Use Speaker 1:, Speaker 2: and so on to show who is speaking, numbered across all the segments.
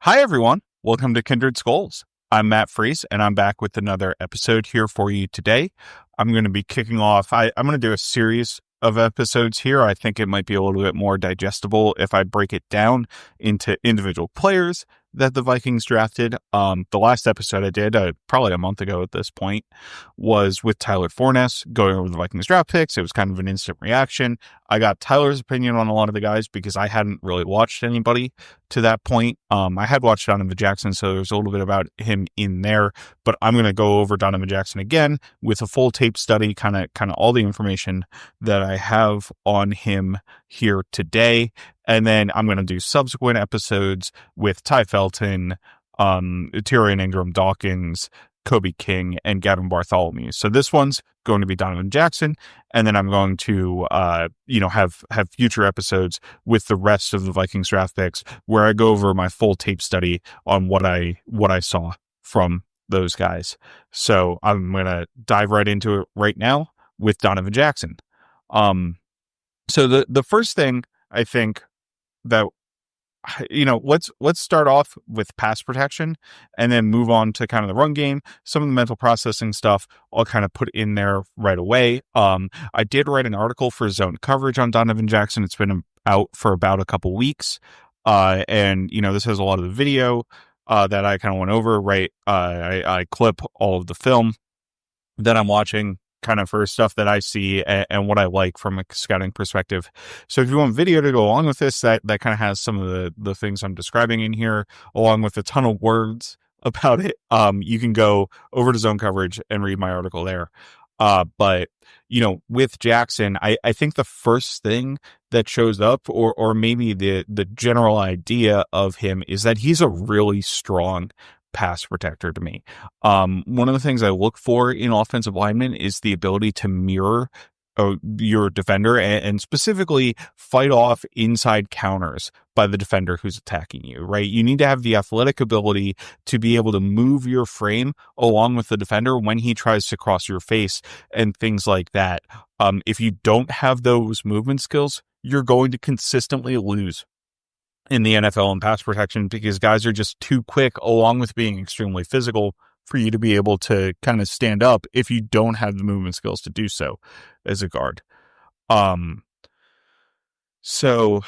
Speaker 1: Hi, everyone. Welcome to Kindred Skulls. I'm Matt Freese, and I'm back with another episode here for you today. I'm going to be kicking off. I'm going to do a series of episodes here. I think it might be a little bit more digestible if I break it down into individual players that the Vikings drafted. The last episode I did, probably a month ago at this point, was with Tyler Forness going over the Vikings draft picks. It was kind of an instant reaction. I got Tyler's opinion on a lot of the guys because I hadn't really watched anybody to that point. I had watched Donovan Jackson, so there's a little bit about him in there, but I'm going to go over Donovan Jackson again with a full tape study, kind of all the information that I have on him here today. And then I'm going to do subsequent episodes with Ty Felton, Tyrion Ingram Dawkins, Kobe King, and Gavin Bartholomew. So this one's going to be Donovan Jackson, and then I'm going to have future episodes with the rest of the Vikings draft picks where I go over my full tape study on what I saw from those guys. So I'm going to dive right into it right now with Donovan Jackson. So the first thing I think that let's start off with pass protection and then move on to kind of the run game. Some of the mental processing stuff I'll kind of put in there right away. I did write an article for Zone Coverage on Donovan Jackson. It's been out for about a couple weeks. And this has a lot of the video that I kind of went over, right? I clip all of the film that I'm watching, kind of for stuff that I see and what I like from a scouting perspective. So if you want video to go along with this, that kind of has some of the things I'm describing in here, along with a ton of words about it. You can go over to Zone Coverage and read my article there. But with Jackson, I think the first thing that shows up, or maybe the general idea of him, is that he's a really strong pass protector to me. One of the things I look for in offensive linemen is the ability to mirror your defender and specifically fight off inside counters by the defender who's attacking you, right? You need to have the athletic ability to be able to move your frame along with the defender when he tries to cross your face and things like that. If you don't have those movement skills, you're going to consistently lose in the NFL in pass protection because guys are just too quick, along with being extremely physical, for you to be able to kind of stand up if you don't have the movement skills to do so as a guard. So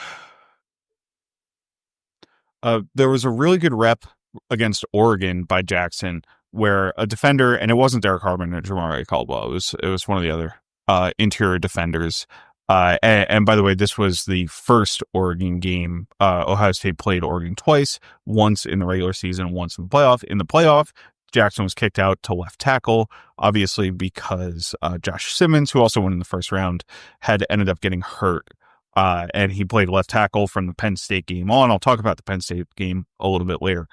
Speaker 1: there was a really good rep against Oregon by Jackson where a defender, and it wasn't Derek Harmon or Jamari Caldwell, it was one of the other interior defenders. And by the way, this was the first Oregon game. Ohio State played Oregon twice, once in the regular season, once in the playoff. In the playoff, Jackson was kicked out to left tackle, obviously because Josh Simmons, who also went in the first round, had ended up getting hurt. And he played left tackle from the Penn State game on. I'll talk about the Penn State game a little bit later.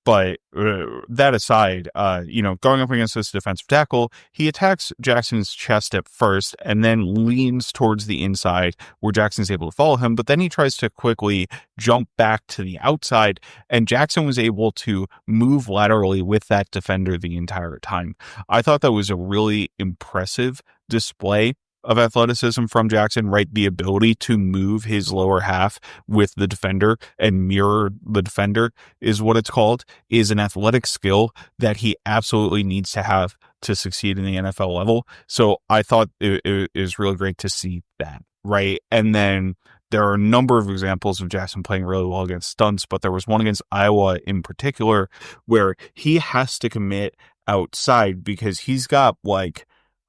Speaker 1: But that aside, going up against this defensive tackle, he attacks Jackson's chest at first and then leans towards the inside where Jackson's able to follow him. But then he tries to quickly jump back to the outside, and Jackson was able to move laterally with that defender the entire time. I thought that was a really impressive display of athleticism from Jackson, right? The ability to move his lower half with the defender and mirror the defender is what it's called, is an athletic skill that he absolutely needs to have to succeed in the NFL level. So I thought it was really great to see that, right? And then there are a number of examples of Jackson playing really well against stunts, but there was one against Iowa in particular where he has to commit outside because he's got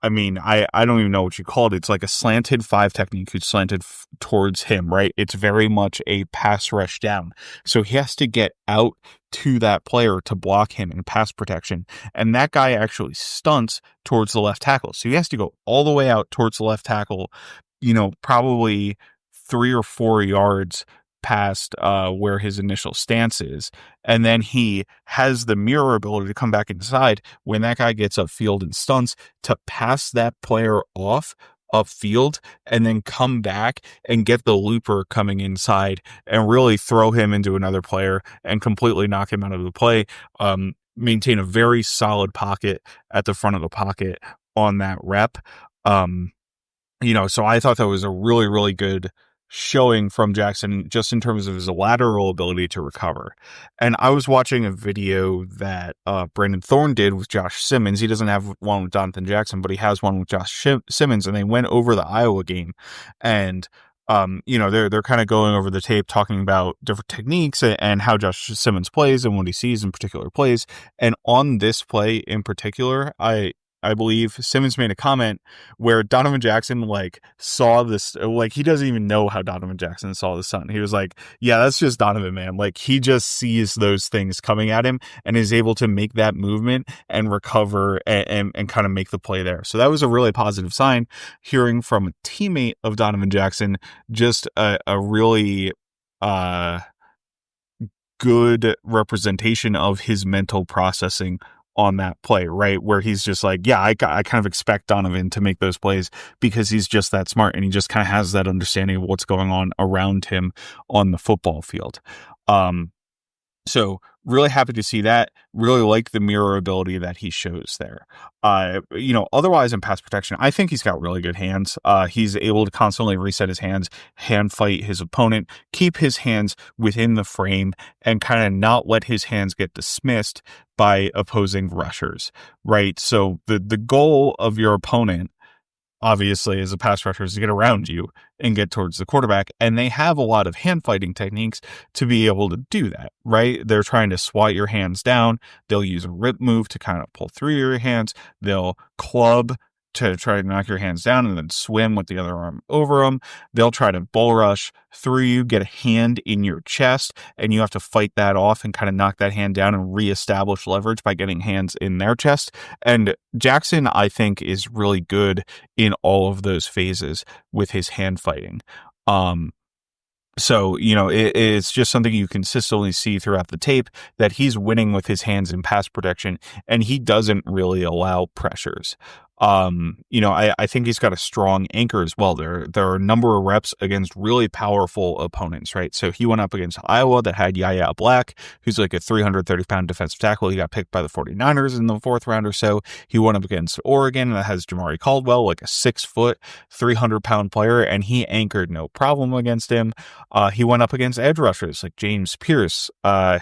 Speaker 1: I don't even know what you call it. It's like a slanted 5 technique who's slanted towards him, right? It's very much a pass rush down. So he has to get out to that player to block him in pass protection. And that guy actually stunts towards the left tackle. So he has to go all the way out towards the left tackle, probably 3 or 4 yards past where his initial stance is, and then he has the mirror ability to come back inside when that guy gets upfield and stunts to pass that player off upfield and then come back and get the looper coming inside and really throw him into another player and completely knock him out of the play. Maintain a very solid pocket at the front of the pocket on that rep. So I thought that was a really, really good showing from Jackson just in terms of his lateral ability to recover. And I was watching a video that Brandon Thorne did with Josh Simmons. He doesn't have one with Donovan Jackson, but he has one with Josh Simmons, and they went over the Iowa game. And they're kind of going over the tape, talking about different techniques and how Josh Simmons plays and what he sees in particular plays. And on this play in particular, I believe Simmons made a comment where Donovan Jackson like saw this, like he doesn't even know how Donovan Jackson saw the sun. He was like, yeah, that's just Donovan, man. Like he just sees those things coming at him and is able to make that movement and recover and kind of make the play there. So that was a really positive sign. Hearing from a teammate of Donovan Jackson, just a really good representation of his mental processing on that play, right? Where he's just like, yeah, I kind of expect Donovan to make those plays because he's just that smart and he just kind of has that understanding of what's going on around him on the football field. So really happy to see that. Really like the mirror ability that he shows there. Otherwise in pass protection, I think he's got really good hands. He's able to constantly reset his hands, hand fight his opponent, keep his hands within the frame, and kind of not let his hands get dismissed by opposing rushers, right? So the goal of your opponent, obviously, as a pass rusher, is to get around you and get towards the quarterback. And they have a lot of hand fighting techniques to be able to do that, right? They're trying to swat your hands down. They'll use a rip move to kind of pull through your hands. They'll club to try to knock your hands down and then swim with the other arm over them. They'll try to bull rush through you, get a hand in your chest, and you have to fight that off and kind of knock that hand down and reestablish leverage by getting hands in their chest. And Jackson, I think, is really good in all of those phases with his hand fighting. So, it's just something you consistently see throughout the tape that he's winning with his hands in pass protection, and he doesn't really allow pressures. I think he's got a strong anchor as well. There are a number of reps against really powerful opponents, right? So he went up against Iowa that had Yaya Black, who's like a 330-pound defensive tackle. He got picked by the 49ers in the 4th round or so. He went up against Oregon that has Jamari Caldwell, like a 6-foot, 300-pound player, and he anchored no problem against him. He went up against edge rushers like James Pierce,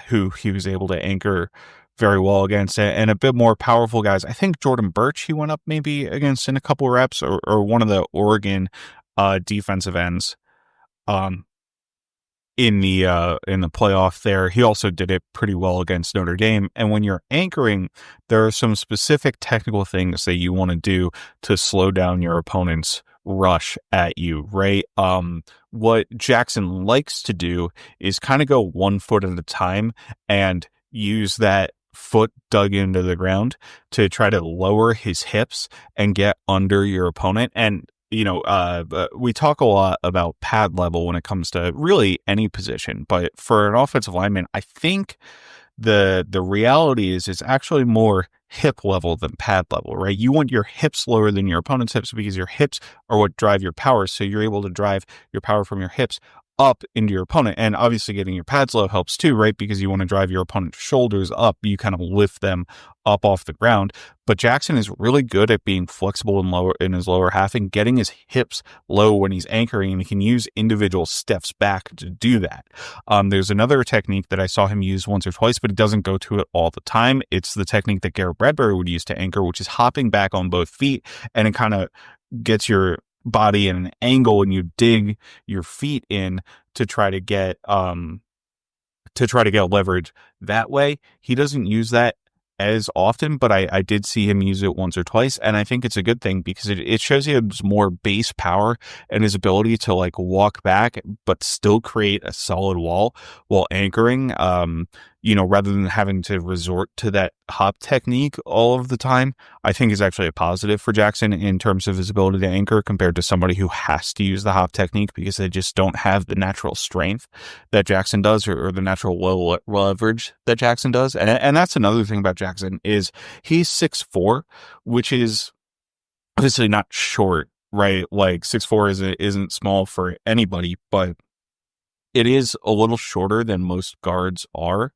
Speaker 1: who he was able to anchor very well against, and a bit more powerful guys. I think Jordan Birch he went up maybe against in a couple reps, or one of the Oregon defensive ends in the playoff there. He also did it pretty well against Notre Dame. And when you're anchoring, there are some specific technical things that you want to do to slow down your opponent's rush at you, right? What Jackson likes to do is kind of go 1 foot at a time and use that foot dug into the ground to try to lower his hips and get under your opponent. And we talk a lot about pad level when it comes to really any position, but for an offensive lineman, I think the reality is it's actually more hip level than pad level, right? You want your hips lower than your opponent's hips because your hips are what drive your power. So you're able to drive your power from your hips up into your opponent. And obviously getting your pads low helps too, right? Because you want to drive your opponent's shoulders up. You kind of lift them up off the ground. But Jackson is really good at being flexible in his lower half and getting his hips low when he's anchoring, and he can use individual steps back to do that. There's another technique that I saw him use once or twice, but he doesn't go to it all the time. It's the technique that Garrett Bradbury would use to anchor, which is hopping back on both feet, and it kind of gets your body in an angle and you dig your feet in to try to get leverage that way. He doesn't use that as often, but I did see him use it once or twice, and I think it's a good thing because it shows he has more base power and his ability to like walk back but still create a solid wall while anchoring, rather than having to resort to that hop technique all of the time. I think is actually a positive for Jackson in terms of his ability to anchor compared to somebody who has to use the hop technique because they just don't have the natural strength that Jackson does, or the natural low leverage that Jackson does. And that's another thing about Jackson is he's 6'4", which is obviously not short, right? Like 6'4" isn't small for anybody, but it is a little shorter than most guards are,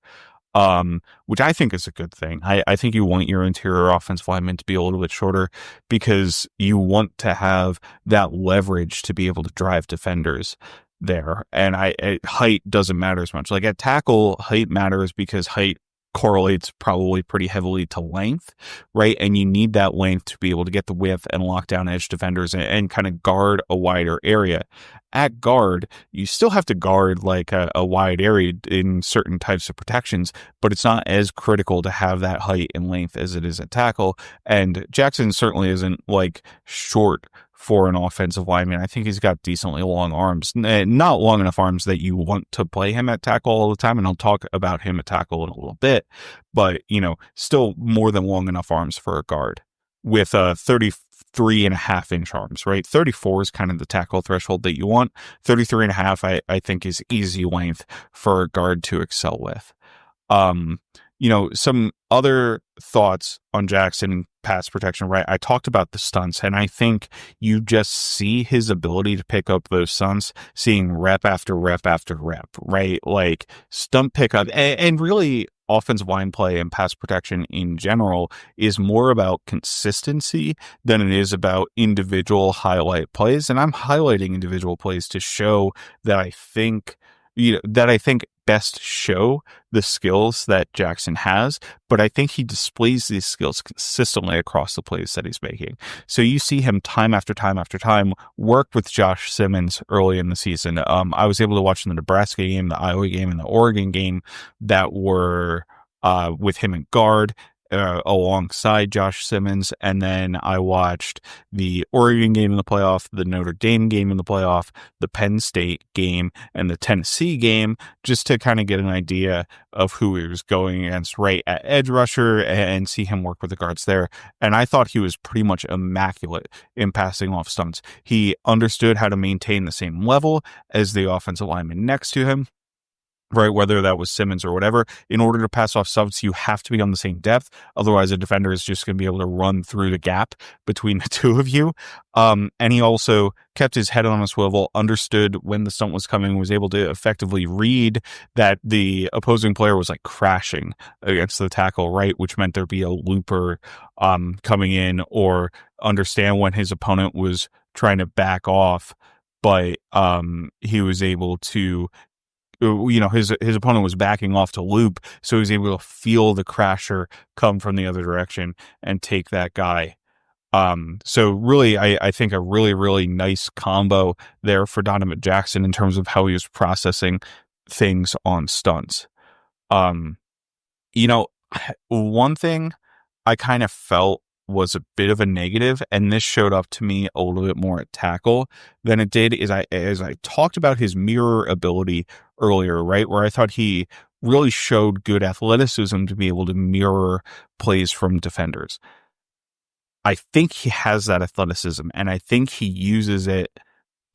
Speaker 1: which I think is a good thing. I think you want your interior offensive lineman to be a little bit shorter because you want to have that leverage to be able to drive defenders
Speaker 2: there. And height doesn't matter as much. Like at tackle, height matters because height correlates probably pretty heavily to length, right? And you need that length to be able to get the width and lock down edge defenders and kind of guard a wider area. At guard, you still have to guard like a wide area in certain types of protections, but it's not as critical to have that height and length as it is at tackle. And Jackson certainly isn't like short for an offensive lineman. I think he's got decently long arms, not long enough arms that you want to play him at tackle all the time. And I'll talk about him at tackle in a little bit, but still more than long enough arms for a guard with 33.5 inch arms, right? 34 is kind of the tackle threshold that you want. 33.5, I think is easy length for a guard to excel with. Some other thoughts on Jackson pass protection, right? I talked about the stunts, and I think you just see his ability to pick up those stunts, seeing rep after rep after rep, right? Like stunt pickup and really offensive line play and pass protection in general is more about consistency than it is about individual highlight plays. And I'm highlighting individual plays to show that I think best show the skills that Jackson has, but I think he displays these skills consistently across the plays that he's making. So you see him time after time after time work with Josh Simmons early in the season. I was able to watch the Nebraska game, the Iowa game, and the Oregon game that were with him in guard. Alongside Josh Simmons, and then I watched the Oregon game in the playoff, the Notre Dame game in the playoff, the Penn State game, and the Tennessee game, just to kind of get an idea of who he was going against right at edge rusher and see him work with the guards there. And I thought he was pretty much immaculate in passing off stunts. He understood how to maintain the same level as the offensive lineman next to him, right? Whether that was Simmons or whatever. In order to pass off stunts, you have to be on the same depth. Otherwise, a defender is just going to be able to run through the gap between the two of you. And he also kept his head on a swivel, understood when the stunt was coming, was able to effectively read that the opposing player was like crashing against the tackle, right? Which meant there'd be a looper coming in, or understand when his opponent was trying to back off, but he was able to, his opponent was backing off to loop, so he was able to feel the crasher come from the other direction and take that guy. So really, I think a really, really nice combo there for Donovan Jackson in terms of how he was processing things on stunts. One thing I kind of felt was a bit of a negative, and this showed up to me a little bit more at tackle than it did, is as I talked about his mirror ability earlier, right? Where I thought he really showed good athleticism to be able to mirror plays from defenders. I think he has that athleticism, and I think he uses it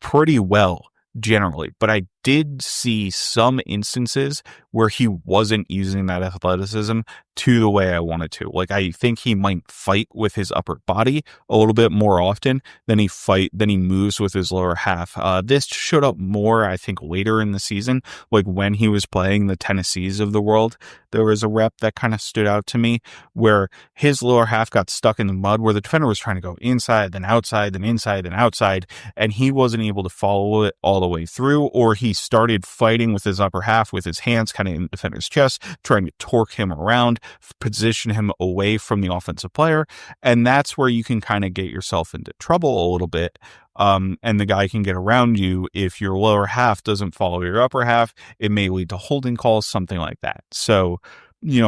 Speaker 2: pretty well generally, but I did see some instances where he wasn't using that athleticism to the way I wanted to. Like, I think he might fight with his upper body a little bit more often than he moves with his lower half. This showed up more, I think, later in the season, like when he was playing the Tennessees of the world. There was a rep that kind of stood out to me where his lower half got stuck in the mud, where the defender was trying to go inside, then outside, then inside, then outside, and he wasn't able to follow it all the way through, or he started fighting with his upper half with his hands kind of in the defender's chest, trying to torque him around, position him away from the offensive player. And that's where you can kind of get yourself into trouble a little bit. And the guy can get around you if your lower half doesn't follow your upper half. It may lead to holding calls, something like that. So,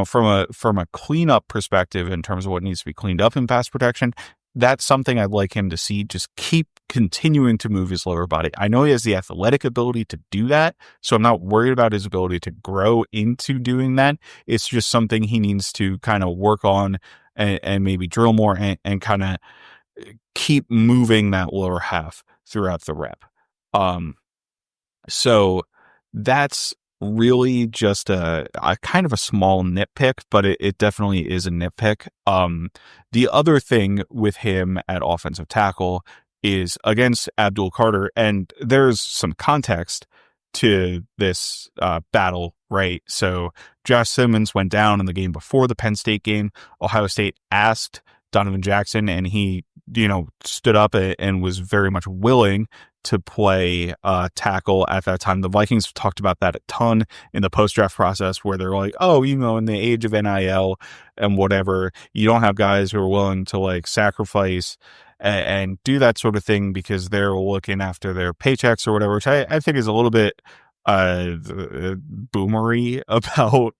Speaker 2: from a cleanup perspective, in terms of what needs to be cleaned up in pass protection, that's something I'd like him to see. Just keep continuing to move his lower body. I know he has the athletic ability to do that, so I'm not worried about his ability to grow into doing that. It's just something he needs to kind of work on and maybe drill more and kind of keep moving that lower half throughout the rep. So that's really just a kind of a small nitpick, but it definitely is a nitpick. The other thing with him at offensive tackle is against Abdul Carter, and there's some context to this battle, right? So Josh Simmons went down in the game before the Penn State game. Ohio State asked Donovan Jackson, and he, stood up and was very much willing to play tackle at that time. The Vikings talked about that a ton in the post-draft process, where they're like, oh, in the age of NIL and whatever, you don't have guys who are willing to like sacrifice and do that sort of thing because they're looking after their paychecks or whatever, which I think is a little bit boomery about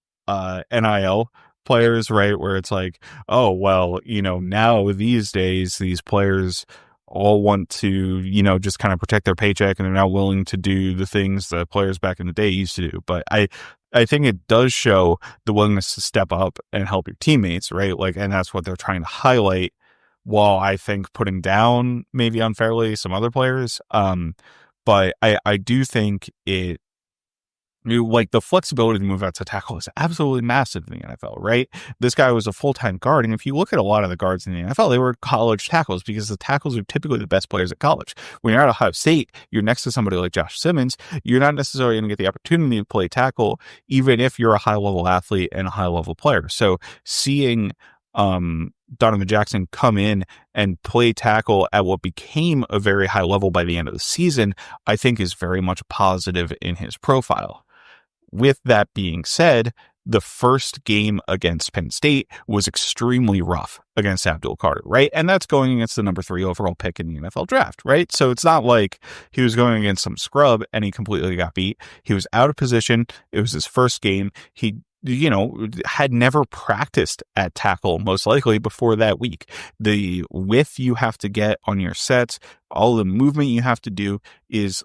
Speaker 2: NIL players, right? Where it's like, oh, well, now these days, these players all want to, just kind of protect their paycheck, and they're now willing to do the things that players back in the day used to do. But I think it does show the willingness to step up and help your teammates, right? Like, and that's what they're trying to highlight, while I think putting down maybe unfairly some other players. But I do think like the flexibility to move out to tackle is absolutely massive in the NFL, right? This guy was a full-time guard. And if you look at a lot of the guards in the NFL, they were college tackles, because the tackles are typically the best players at college. When you're at Ohio State, you're next to somebody like Josh Simmons. You're not necessarily going to get the opportunity to play tackle, even if you're a high-level athlete and a high-level player. So seeing Donovan Jackson come in and play tackle at what became a very high level by the end of the season, I think is very much positive in his profile. With that being said, the first game against Penn State was extremely rough against Abdul Carter, right? And that's going against the number 3 overall pick in the NFL draft, right? So it's not like he was going against some scrub and he completely got beat. He was out of position. It was his first game. He had never practiced at tackle, most likely, before that week. The width you have to get on your sets, all the movement you have to do is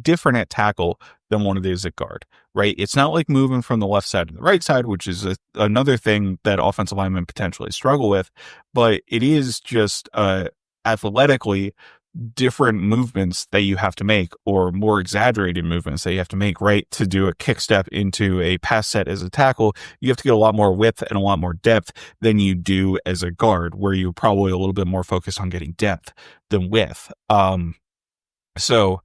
Speaker 2: different at tackle than what it is at guard, right? It's not like moving from the left side to the right side, which is another thing that offensive linemen potentially struggle with, but it is just athletically different movements that you have to make, or more exaggerated movements that you have to make, right? To do a kick step into a pass set as a tackle, you have to get a lot more width and a lot more depth than you do as a guard, where you're probably a little bit more focused on getting depth than width. So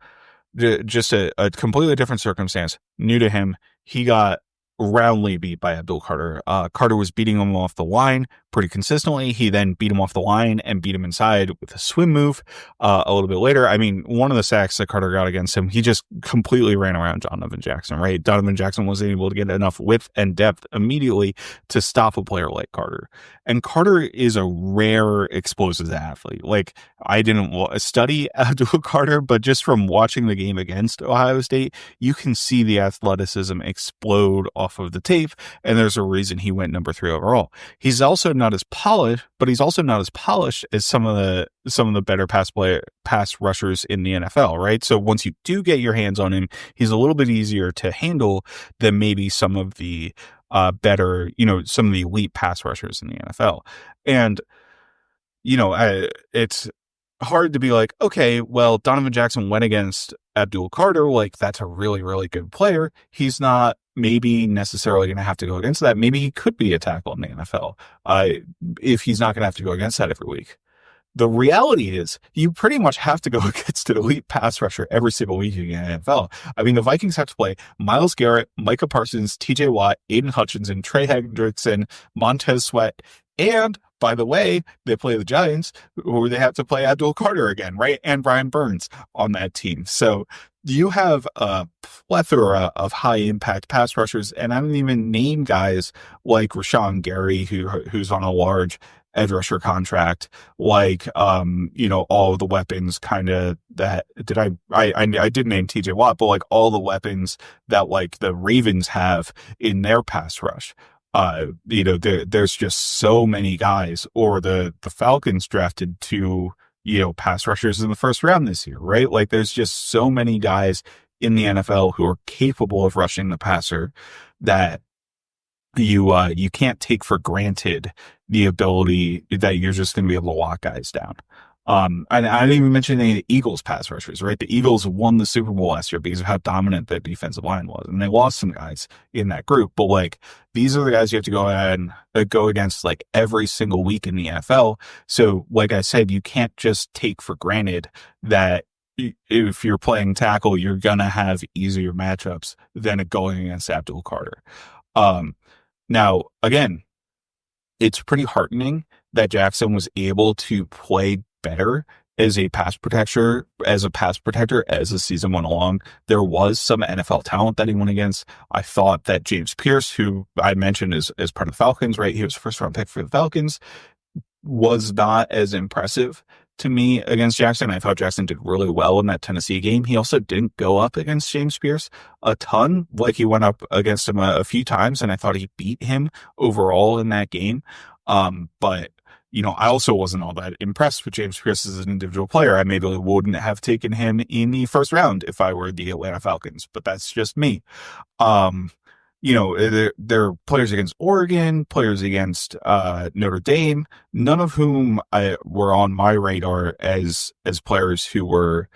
Speaker 2: just a completely different circumstance. New to him, he got roundly beat by Abdul Carter. Carter was beating him off the line pretty consistently. He then beat him off the line and beat him inside with a swim move a little bit later. I mean, one of the sacks that Carter got against him, he just completely ran around Donovan Jackson, right? Donovan Jackson wasn't able to get enough width and depth immediately to stop a player like Carter. And Carter is a rare explosive athlete. Like, I didn't study Abdul Carter, but just from watching the game against Ohio State, you can see the athleticism explode off of the tape, and there's a reason he went number 3 overall. He's also not as polished, but he's also not as polished as some of the better pass rushers in the NFL, right? So once you do get your hands on him, he's a little bit easier to handle than maybe some of the better, some of the elite pass rushers in the NFL. And it's hard to be like, okay, well, Donovan Jackson went against Abdul Carter, like that's a really, really good player. He's not maybe necessarily going to have to go against that. Maybe he could be a tackle in the NFL if he's not going to have to go against that every week. The reality is you pretty much have to go against an elite pass rusher every single week in the NFL. I mean, the Vikings have to play Myles Garrett, Micah Parsons, TJ Watt, Aiden Hutchinson, Trey Hendrickson, Montez Sweat, and by the way, they play the Giants, where they have to play Abdul Carter again, right? And Brian Burns on that team. So you have a plethora of high impact pass rushers, and I don't even name guys like Rashawn Gary, who's on a large edge rusher contract, like all the weapons kind of that I did name TJ Watt, but like all the weapons that like the Ravens have in their pass rush. There's just so many guys, or the Falcons drafted 2 pass rushers in the first round this year, right? Like there's just so many guys in the NFL who are capable of rushing the passer that you can't take for granted the ability that you're just going to be able to lock guys down. And I didn't even mention any of the Eagles pass rushers, right? The Eagles won the Super Bowl last year because of how dominant their defensive line was, and they lost some guys in that group. But like, these are the guys you have to go ahead and go against like every single week in the NFL. So like I said, you can't just take for granted that if you're playing tackle, you're gonna have easier matchups than going against Abdul Carter. Now again, it's pretty heartening that Jackson was able to play better as a pass protector as the season went along. There was some NFL talent that he went against. I thought that James Pierce, who I mentioned as part of the Falcons, right? He was a first round pick for the Falcons, was not as impressive to me against Jackson. I thought Jackson did really well in that Tennessee game. He also didn't go up against James Pierce a ton. Like, he went up against him a few times, and I thought he beat him overall in that game. But I also wasn't all that impressed with James Pierce as an individual player. I maybe wouldn't have taken him in the first round if I were the Atlanta Falcons, but that's just me. There are players against Oregon, players against Notre Dame, none of whom were on my radar as players who were,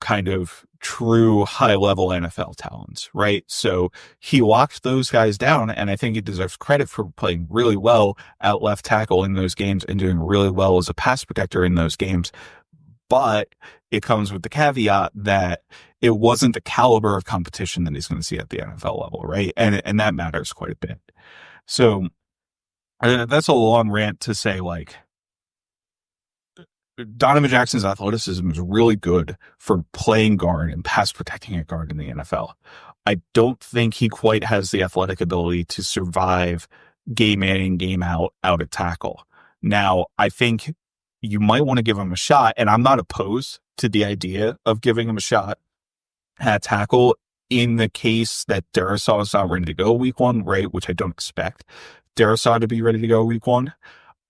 Speaker 2: kind of true high-level NFL talents, right? So he locked those guys down, and I think he deserves credit for playing really well at left tackle in those games and doing really well as a pass protector in those games. But it comes with the caveat that it wasn't the caliber of competition that he's going to see at the NFL level, right? And that matters quite a bit. So that's a long rant to say, like, Donovan Jackson's athleticism is really good for playing guard and pass protecting at guard in the NFL. I don't think he quite has the athletic ability to survive game in, game out at tackle. Now, I think you might want to give him a shot, and I'm not opposed to the idea of giving him a shot at tackle in the case that Darrisaw is not ready to go week one, right? Which I don't expect Darrisaw to be ready to go week one.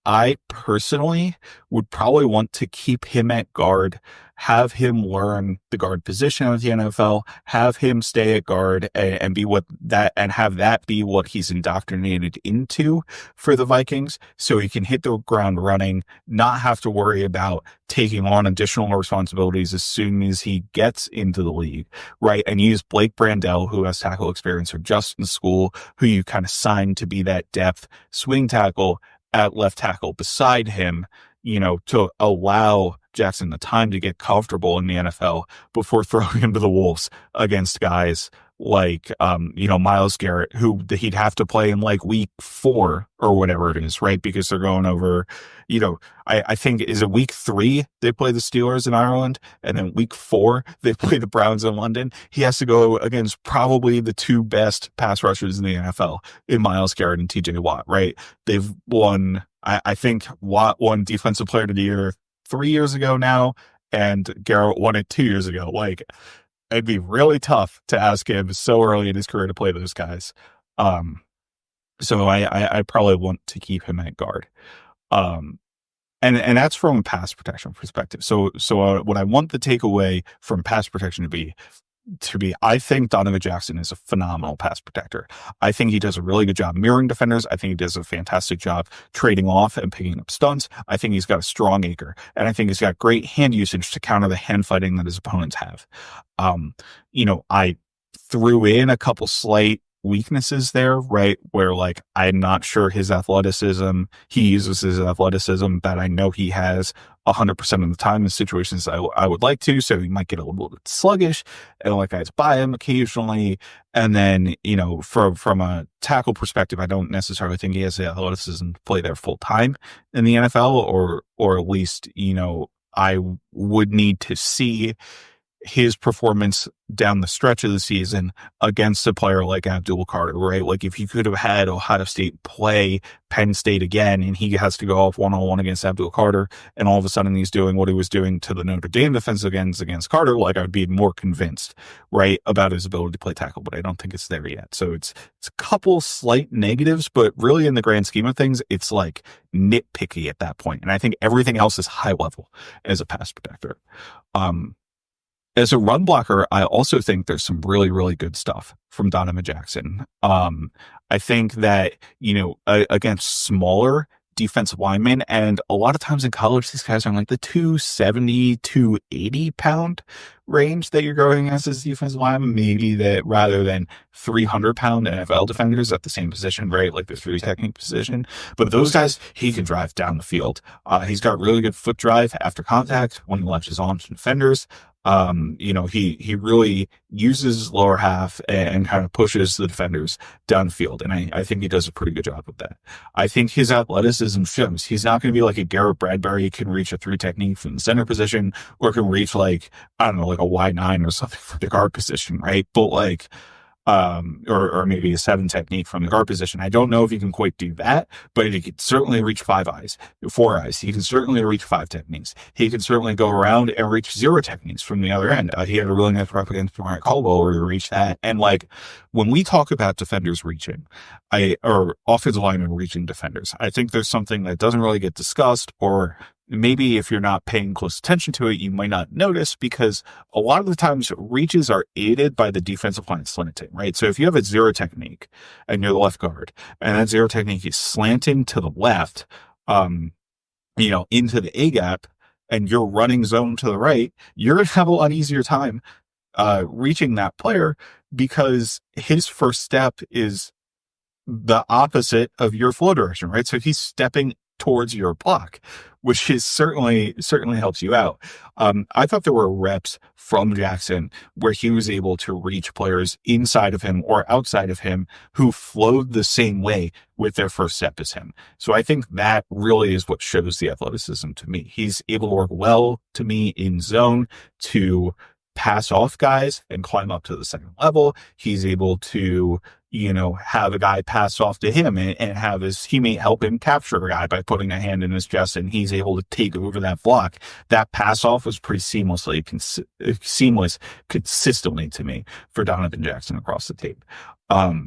Speaker 2: I personally would probably want to keep him at guard, have him learn the guard position of the NFL, have him stay at guard and have that be what he's indoctrinated into for the Vikings, so he can hit the ground running, not have to worry about taking on additional responsibilities as soon as he gets into the league, right? And use Blake Brandel, who has tackle experience, or Justin School, who you kind of signed to be that depth swing tackle at left tackle beside him, to allow Jackson the time to get comfortable in the NFL before throwing him to the wolves against guys like, Myles Garrett, who he'd have to play in like week 4 or whatever it is, right? Because they're going over, I think, is it week 3 they play the Steelers in Ireland, and then week 4 they play the Browns in London. He has to go against probably the 2 best pass rushers in the NFL in Myles Garrett and TJ Watt, right? They've won, I think Watt won Defensive Player of the Year 3 years ago now, and Garrett won it 2 years ago. Like, it'd be really tough to ask him so early in his career to play those guys. So I probably want to keep him at guard. And that's from a pass protection perspective. So what I want the takeaway from pass protection to be, I think Donovan Jackson is a phenomenal pass protector. I think he does a really good job mirroring defenders. I think he does a fantastic job trading off and picking up stunts. I think he's got a strong anchor, and I think he's got great hand usage to counter the hand fighting that his opponents have. I threw in a couple slight weaknesses there, right? Where, like, I'm not sure he uses his athleticism that I know he has 100% of the time in situations I would like to. So he might get a little bit sluggish and like guys by him occasionally. And then, from a tackle perspective, I don't necessarily think he has the athleticism to play there full time in the NFL, or at least, I would need to see his performance down the stretch of the season against a player like Abdul Carter, right? Like, if you could have had Ohio State play Penn State again and he has to go off one-on-one against Abdul Carter, and all of a sudden he's doing what he was doing to the Notre Dame defense against Carter, like, I would be more convinced, right, about his ability to play tackle, but I don't think it's there yet. So it's a couple slight negatives, but really in the grand scheme of things, it's like nitpicky at that point. And I think everything else is high level as a pass protector. As a run blocker, I also think there's some really, really good stuff from Donovan Jackson. I think that, against smaller defensive linemen, and a lot of times in college, these guys are in like the 270, 280 pound range that you're going as a defensive lineman, maybe that rather than 300 pound NFL defenders at the same position, right? Like the 3 technique position. But those guys, he can drive down the field. He's got really good foot drive after contact when he latches on to defenders. He really uses his lower half and kind of pushes the defenders downfield. And I think he does a pretty good job of that. I think his athleticism shows. He's not going to be like a Garrett Bradbury, can reach a 3 technique from the center position, or can reach like, I don't know, like a Y9 or something for the guard position, right? But like, or maybe a 7 technique from the guard position. I don't know if he can quite do that, but he can certainly reach 4 eyes. He can certainly reach 5 techniques. He can certainly go around and reach 0 techniques from the other end. He had a really nice rep against Mark Caldwell where he reached that. And like, when we talk about defenders reaching, or offensive linemen reaching defenders, I think there's something that doesn't really get discussed, or maybe if you're not paying close attention to it, you might not notice, because a lot of the times reaches are aided by the defensive line slanting, right? So if you have a 0 technique and you're the left guard, and that 0 technique is slanting to the left, into the A gap, and you're running zone to the right, you're going to have a lot easier time reaching that player, because his first step is the opposite of your flow direction, right? So he's stepping towards your block, which is certainly helps you out. I thought there were reps from Jackson where he was able to reach players inside of him or outside of him who flowed the same way with their first step as him. So I think that really is what shows the athleticism to me. He's able to work well, to me, in zone to pass off guys and climb up to the second level. He's able to, have a guy pass off to him and have his teammate help him capture a guy by putting a hand in his chest, and he's able to take over that block. That pass off was pretty seamless consistently to me for Donovan Jackson across the tape. I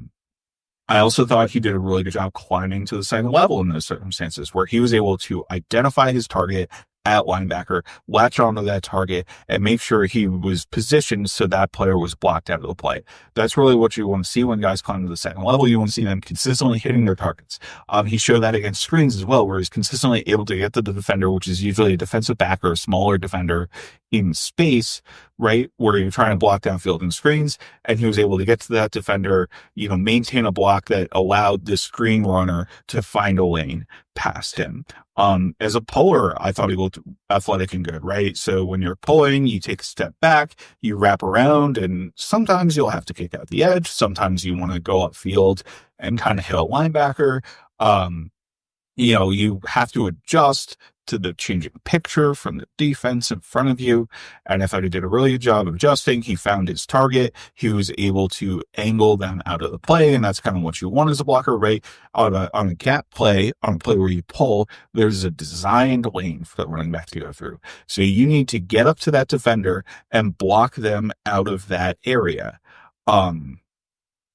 Speaker 2: also thought he did a really good job climbing to the second level in those circumstances, where he was able to identify his target at linebacker, latch onto that target, and make sure he was positioned so that player was blocked out of the play. That's really what you want to see when guys climb to the second level. You want to see them consistently hitting their targets. He showed that against screens as well, where he's consistently able to get to the defender, which is usually a defensive back or a smaller defender, in space, right, where you're trying to block downfield in screens, and he was able to get to that defender, maintain a block that allowed the screen runner to find a lane past him. As a puller, I thought he looked athletic and good, right? So when you're pulling, you take a step back, you wrap around, and sometimes you'll have to kick out the edge. Sometimes you want to go upfield and kind of hit a linebacker. You have to adjust to the changing picture from the defense in front of you. And I thought he did a really good job of adjusting. He found his target. He was able to angle them out of the play. And that's kind of what you want as a blocker, right? On a gap play, on a play where you pull, there's a designed lane for the running back to go through. So you need to get up to that defender and block them out of that area. When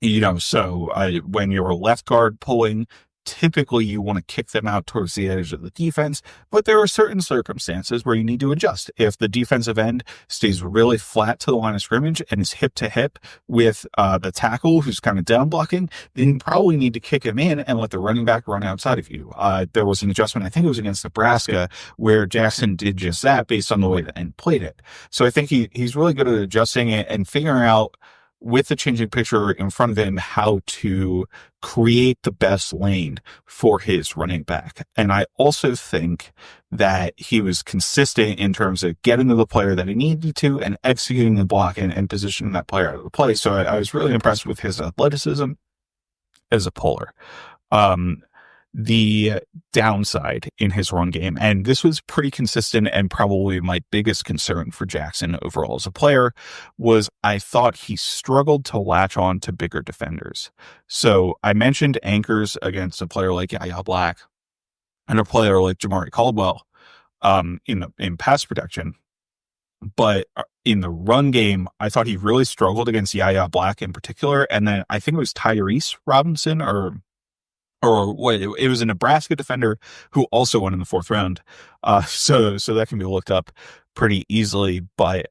Speaker 2: you're a left guard pulling, typically you want to kick them out towards the edge of the defense, but there are certain circumstances where you need to adjust. If the defensive end stays really flat to the line of scrimmage and is hip to hip with the tackle who's kind of down blocking, then you probably need to kick him in and let the running back run outside of you. There was an adjustment, I think it was against Nebraska, where Jackson did just that based on the way the end played it. So I think he's really good at adjusting it and figuring out, with the changing picture in front of him, how to create the best lane for his running back. And I also think that he was consistent in terms of getting to the player that he needed to and executing the block and positioning that player out of the play. So I was really impressed with his athleticism as a puller. The downside in his run game, and this was pretty consistent and probably my biggest concern for Jackson overall as a player, was I thought he struggled to latch on to bigger defenders. So I mentioned anchors against a player like Yaya Black and a player like Jamari Caldwell in pass protection. But in the run game, I thought he really struggled against Yaya Black in particular. And then I think it was Tyrese Robinson or what, it was a Nebraska defender who also went in the 4th round. So that can be looked up pretty easily, but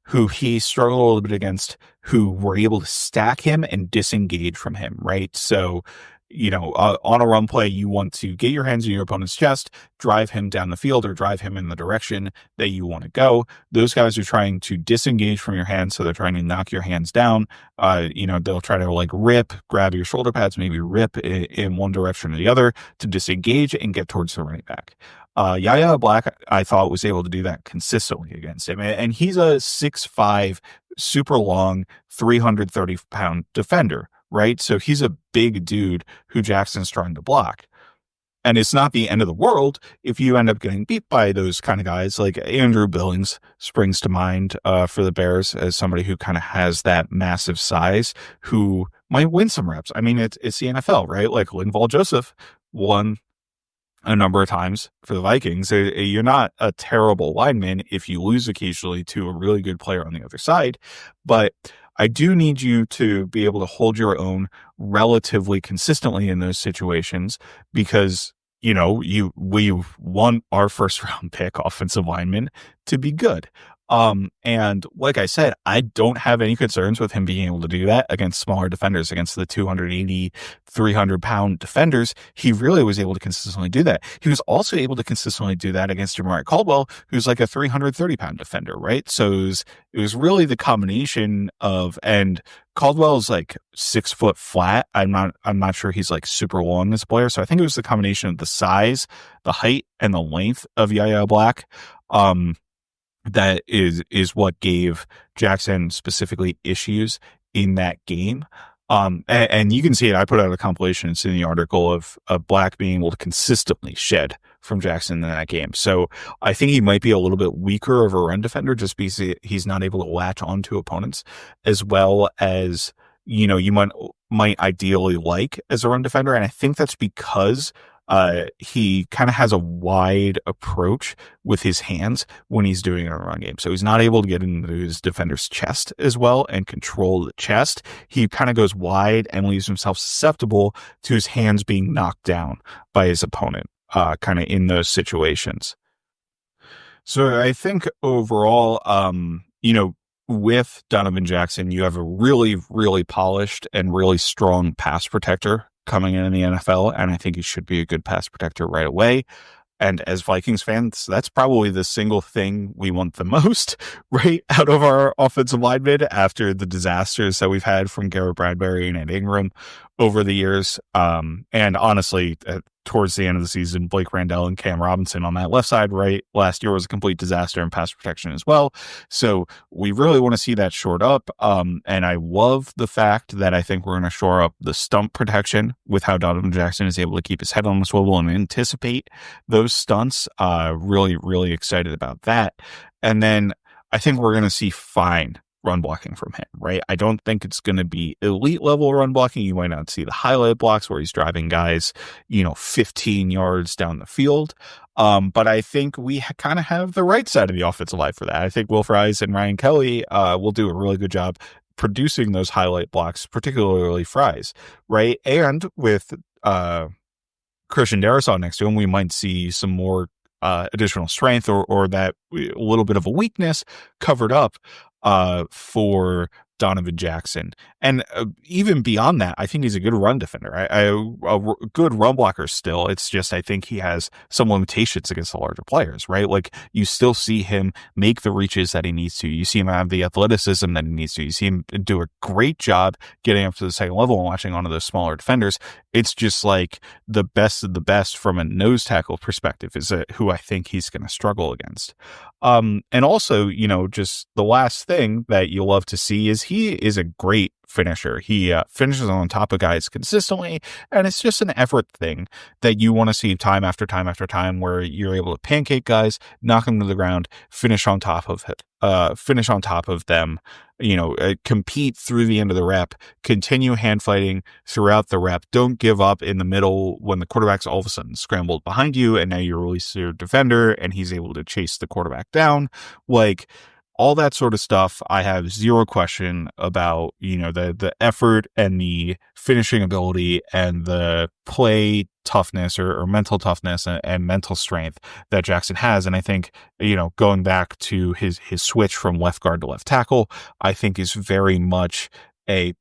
Speaker 2: who he struggled a little bit against, who were able to stack him and disengage from him, right? So, on a run play, you want to get your hands in your opponent's chest, drive him down the field or drive him in the direction that you want to go. Those guys are trying to disengage from your hands. So they're trying to knock your hands down. They'll try to grab your shoulder pads, maybe rip in one direction or the other to disengage and get towards the running back. Yaya Black, I thought, was able to do that consistently against him. And he's a 6'5", super long, 330-pound defender, right? So he's a big dude who Jackson's trying to block. And it's not the end of the world if you end up getting beat by those kind of guys. Like Andrew Billings springs to mind for the Bears as somebody who kind of has that massive size who might win some reps. I mean, it's the NFL, right? Like Linval Joseph won a number of times for the Vikings. You're not a terrible lineman if you lose occasionally to a really good player on the other side. But I do need you to be able to hold your own relatively consistently in those situations because, you know, we want our first round pick offensive lineman to be good. And like I said, I don't have any concerns with him being able to do that against smaller defenders, against the 280, 300-pound defenders. He really was able to consistently do that. He was also able to consistently do that against Jamari Caldwell, who's like a 330-pound defender, right? So it was really the combination of, and Caldwell's like 6 foot flat. I'm not sure he's like super long as a player. So I think it was the combination of the size, the height, and the length of Yaya Black. That is what gave Jackson specifically issues in that game. And you can see it. I put out a compilation. It's in the article of Black being able to consistently shed from Jackson in that game. So I think he might be a little bit weaker of a run defender just because he's not able to latch onto opponents as well as, you know, you might ideally like as a run defender. And I think that's because he kind of has a wide approach with his hands when he's doing it in a run game. So he's not able to get into his defender's chest as well and control the chest. He kind of goes wide and leaves himself susceptible to his hands being knocked down by his opponent, kind of in those situations. So I think overall, you know, with Donovan Jackson, you have a really, really polished and really strong pass protector coming in the NFL, and I think he should be a good pass protector right away. And as Vikings fans, that's probably the single thing we want the most, right, out of our offensive linemen after the disasters that we've had from Garrett Bradbury and Ed Ingram over the years. And honestly, towards the end of the season, Blake Randall and Cam Robinson on that left side, right, last year was a complete disaster in pass protection as well. So we really want to see that shored up. And I love the fact that I think we're going to shore up the stump protection with how Donovan Jackson is able to keep his head on the swivel and anticipate those stunts. Really, really excited about that. And then I think we're going to see fine run blocking from him, right? I don't think it's going to be elite level run blocking. You might not see the highlight blocks where he's driving guys, 15 yards down the field. But I think we kind of have the right side of the offensive line for that. I think Will Fries and Ryan Kelly will do a really good job producing those highlight blocks, particularly Fries, right? And with Christian Darrisaw next to him, we might see some more additional strength or that little bit of a weakness covered up for Donovan Jackson. And even beyond that, I think he's a good run defender. A good run blocker still. It's just, I think he has some limitations against the larger players, right? Like you still see him make the reaches that he needs to. You see him have the athleticism that he needs to. You see him do a great job getting up to the second level and watching onto those smaller defenders. It's just like the best of the best from a nose tackle perspective is who I think he's going to struggle against. And also, just the last thing that you'll love to see is he is a great finisher. He finishes on top of guys consistently, and it's just an effort thing that you want to see time after time after time, where you're able to pancake guys, knock them to the ground, finish on top of them, compete through the end of the rep, continue hand fighting throughout the rep. Don't give up in the middle when the quarterback's all of a sudden scrambled behind you and now you release your defender and he's able to chase the quarterback down. Like all that sort of stuff, I have zero question about, the effort and the finishing ability and the play toughness or mental toughness and mental strength that Jackson has. And I think, going back to his switch from left guard to left tackle, I think is very much a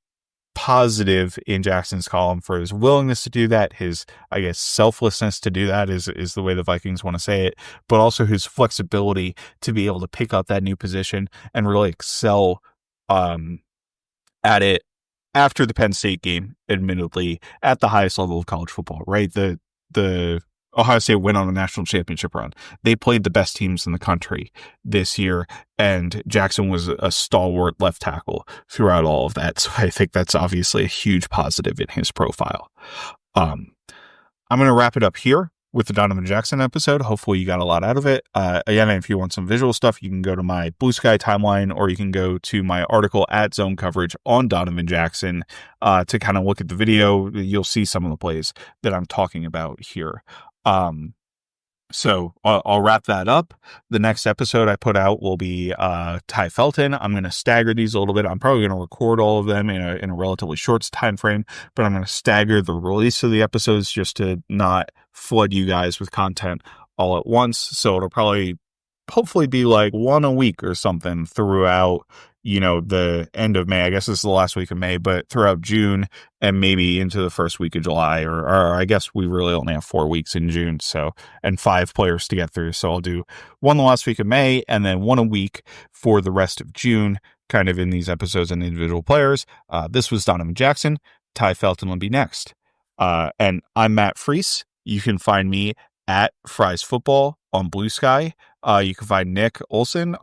Speaker 2: positive in Jackson's column for his willingness to do that, his, I guess, selflessness to do that is the way the Vikings want to say it, but also his flexibility to be able to pick up that new position and really excel at it after the Penn State game, admittedly, at the highest level of college football, right? The Ohio State went on a national championship run. They played the best teams in the country this year, and Jackson was a stalwart left tackle throughout all of that. So I think that's obviously a huge positive in his profile. I'm going to wrap it up here with the Donovan Jackson episode. Hopefully you got a lot out of it. Again, if you want some visual stuff, you can go to my BlueSky timeline, or you can go to my article at Zone Coverage on Donovan Jackson to kind of look at the video. You'll see some of the plays that I'm talking about here. So I'll wrap that up. The next episode I put out will be Ty Felton. I'm going to stagger these a little bit. I'm probably going to record all of them in a relatively short time frame, but I'm going to stagger the release of the episodes just to not flood you guys with content all at once. So it'll probably hopefully be like one a week or something throughout, the end of May. I guess this is the last week of May, but throughout June and maybe into the first week of July, or I guess we really only have 4 weeks in June. So, and 5 players to get through. So I'll do one the last week of May and then one a week for the rest of June, kind of in these episodes and individual players. This was Donovan Jackson. Ty Felton will be next. And I'm Matt Freese. You can find me at Fries Football on BlueSky. You can find Nick Olson,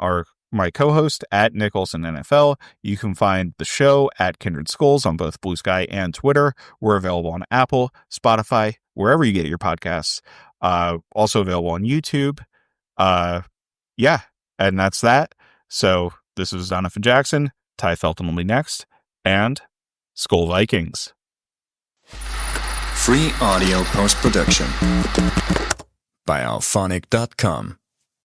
Speaker 2: my co-host, at Nick Olson NFL. You can find the show at Kindred Skulls on both BlueSky and Twitter. We're available on Apple, Spotify, wherever you get your podcasts. Also available on YouTube. Yeah, and that's that. So this is Donovan Jackson. Ty Felton will be next. And Skull Vikings.
Speaker 3: Free audio post-production by alphonic.com.